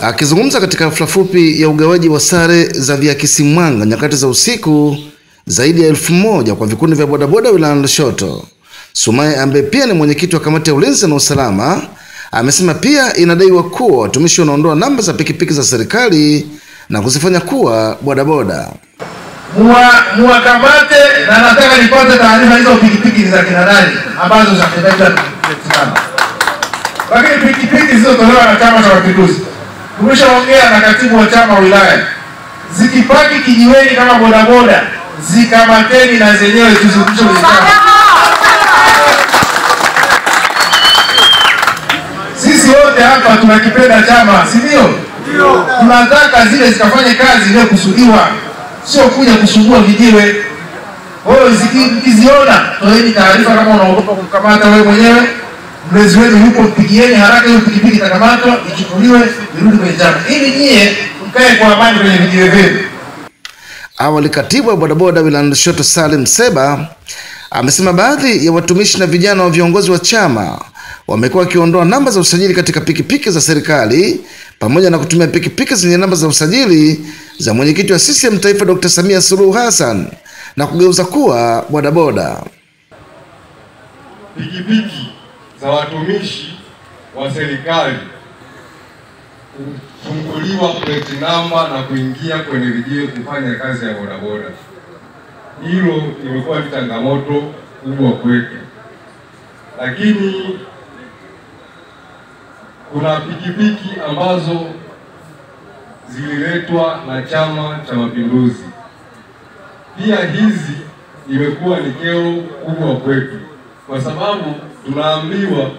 Akizungumza katika hafla fupi ya ugawaji wa sare za viakisi mwanga nyakati za usiku zaidi ya 1000 kwa vikundi vya bodaboda wilayani Lushoto, Sumaye ambaye pia ni mwenyekiti wa kamati ya ulinzi na usalama amesema pia inadaiwa kuwa watumishi wanaondoa namba za pikipiki za serikali na kuzifanya kuwa bodaboda. Muwakamate na nataka nipate taarifa hizo pikipiki za kina nani ambazo za kubeba kusimama. Lakini pikipiki zilizotolewa na Chama cha Mapinduzi, tumeshaongea na katibu wa chama wilaya, zikipaki kijiweni kama bodaboda zikamateni na zenyewe tuzirudishe wizara. Sisi wote hapa tunakipenda chama, si ndio? Tunataka zile zikafanye kazi ile kusudiwa, sio kuja kusumbua vijiwe. Wao zikiziona toeni taarifa, kama unaogopa kukamata wewe mwenyewe, mlezi wenu yupo, pigieni haraka hiyo pikipiki itakamatwa, ichukuliwe, irudi kwenye chama ili nyie mkae kwa amani kwenye vijiwe vyenu. Awali katibu wa bodaboda wilayani Lushoto Salim Seba amesema baadhi ya watumishi na vijana wa viongozi wa chama wamekuwa wakiondoa namba za usajili katika pikipiki za serikali pamoja na kutumia pikipiki zenye namba za usajili za mwenyekiti wa CCM Taifa Dr. Samia Suluhu Hassan na kugeuza kuwa bodaboda. Pikipiki za watumishi wa serikali kufunguliwa plate namba na kuingia kwenye vijiwe kufanya kazi ya bodaboda. Hilo limekuwa ni changamoto kubwa kwetu, lakini kuna pikipiki ambazo zililetwa na Chama cha Mapinduzi. Pia hizi imekuwa ni kero kubwa kwetu kwa sababu tunaambiwa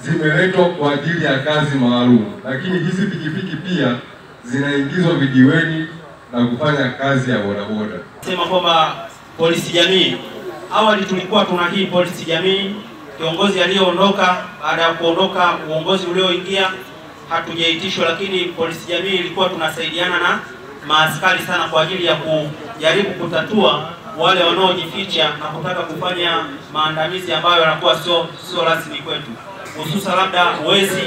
zimeletwa kwa ajili ya kazi maalum, lakini hizi pikipiki pia zinaingizwa vijiweni na kufanya kazi ya bodaboda. Sema kwamba polisi jamii, awali tulikuwa tuna hii polisi jamii, kiongozi aliyoondoka, baada ya kuondoka uongozi ulioingia hatujaitishwa, lakini polisi jamii ilikuwa tunasaidiana na maaskari sana kwa ajili ya kujaribu kutatua wale wanaojificha na kutaka kufanya maandamizi ambayo yanakuwa sio rasmi kwetu, hususa labda wezi,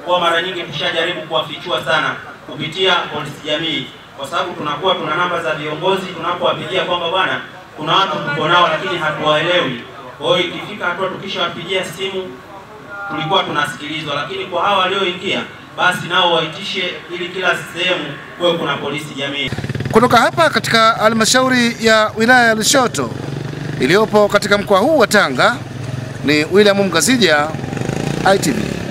kwa mara nyingi tushajaribu kuwafichua sana kupitia polisi jamii, kwa sababu tunakuwa tuna namba za viongozi, tunapowapigia kwamba bwana kuna watu tuko nao lakini hatuwaelewi. Kwa hiyo ikifika hatua tukishawapigia simu tulikuwa tunasikilizwa, lakini kwa hawa walioingia basi nao waitishe ili kila sehemu kuwe kuna polisi jamii. Kutoka hapa katika halmashauri ya wilaya ya Lushoto iliyopo katika mkoa huu wa Tanga, ni William Mgazija, ITV.